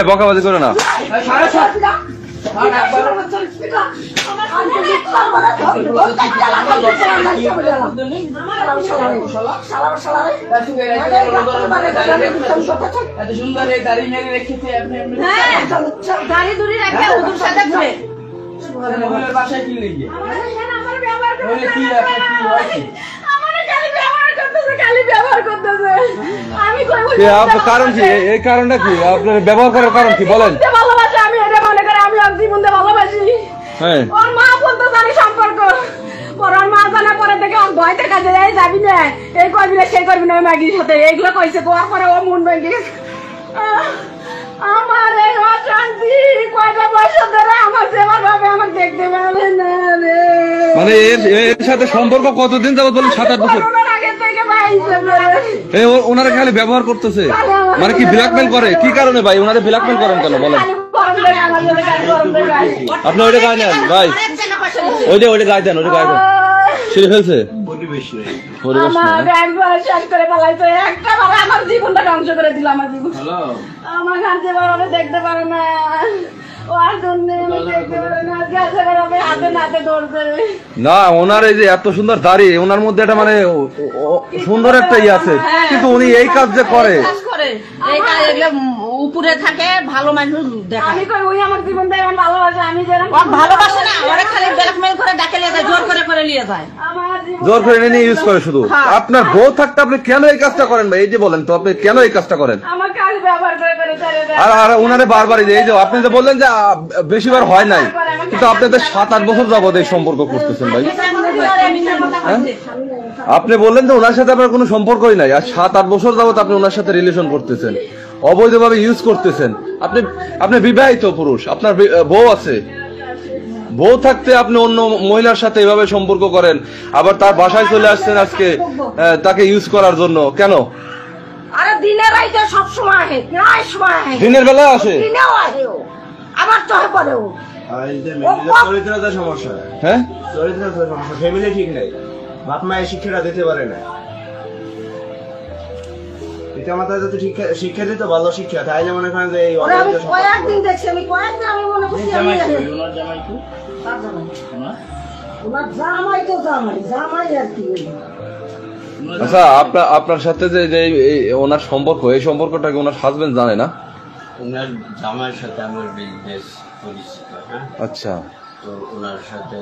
বকাবাজি করে না। এত সুন্দর দাড়ি মেরে রেখেছে আপনি। বাসায় কি লেগে কারণ কি? এই কারণটা কি? আপনার ব্যবহার করার কারণ কি বলেন? ভালোবাসি আমি, এটা মনে করে আমি জীবন ভালোবাসি। ওর মা বলতে জানি সম্পর্ক, ওর মা জানা পরে থেকে ওর ভয়তে কাজে যাই যাবি না, এই করবি না সেই করবি না ওই মাগির সাথে, এইগুলো কইছে। কোয়ার পরে ও মন ভেঙে আমার এই অশান্তি কয়টা বছর ধরে আমার সেবার ভাবে আমাকে দেখতে পারে না রে। মানে এর সাথে সম্পর্ক কতদিন যাবত বলেন? 7-8 বছর আগে থেকে ভাই ওনারা খালি ব্যবহার করতেছে, মানে কি ব্ল্যাকমেল করে? কি কারণে ভাই ওনারা ব্ল্যাকমেল করেন কেন বলেন? আপনি ওইটা গায়ে নেন ভাই, ওইটা গায়ে দেন, ওইটা গায়ে দেন। ছিঁড়ে ফেলছে আমার জীবনটা ধ্বংস করে দিল। আমার জীবন আমার কাছে বড় দেখতে পারে না, না ওনার এই যে এত সুন্দর দাড়ি, ওনার মধ্যে একটা মানে সুন্দর একটা ইয়ে আছে, কিন্তু উনি এই কাজ যে করে উপরে থাকে ভালো মানুষ দেখা। আমি কই ওই আমার জীবন দেয় ভালোবাসে, আমি যেরকম ভালোবাসে না ওরা খালি ব্ল্যাকমেল করে ডাকে নিয়ে যায়, জোর করে নিয়ে যায়, জোর করে নিয়ে ইউজ করে শুধু। আপনার বউ থাকতে আপনি কেন এই কাজটা করেন ভাই? এই যে বলেন তো, আপনি কেন এই কাজটা করেন? আমার কাজ ব্যবহার করে আর ওনারে বারবার এই যে আপনি যে বললেন যে বেশিবার হয় নাই, কিন্তু আপনি তো 7-8 বছর যাবত এই সম্পর্ক করতেছেন ভাই। আপনি বললেন যে ওনার সাথে আপনার কোনো সম্পর্কই নাই, আর 7-8 বছর যাবত আপনি ওনার সাথে রিলেশন করতেছেন, অবৈধভাবে ইউজ করতেছেন। আপনি বিবাহিত পুরুষ, আপনার বউ আছে, বউ থাকতে আপনি অন্য মহিলার সাথে এভাবে সম্পর্ক করেন, আবার তার বাসায় চলে আসছেন আজকে তাকে ইউজ করার জন্য। কেন? আরে দিনের রাইতে সব সময় আসে, প্রায় সময় আসে, দিনের বেলায় আসে, দিনেও আসে, আবার চহে পড়েও। চরিত্রতা সমস্যা, হ্যাঁ চরিত্রতা সমস্যা, ফ্যামিলি ঠিক নাই, বাপ মায়ের শিক্ষাটা দিতে পারে না। পিতা মাতা যদি শিক্ষা দিত ভালো শিক্ষা, তাইলে মনে করেন যে এই কয়েকদিন দেখছি আমি, কয়েকদিন আমি মনে করছি আমি জামাই তো জামাই আর কি। আচ্ছা আপনার সাথে যে ওনার সম্পর্ক, এই সম্পর্কটা কি ওনার হাজবেন্ড জানে না? ওনার জামাইয়ের সাথে আমার বেশ পরিচিত। হ্যাঁ, আচ্ছা, তো ওনার সাথে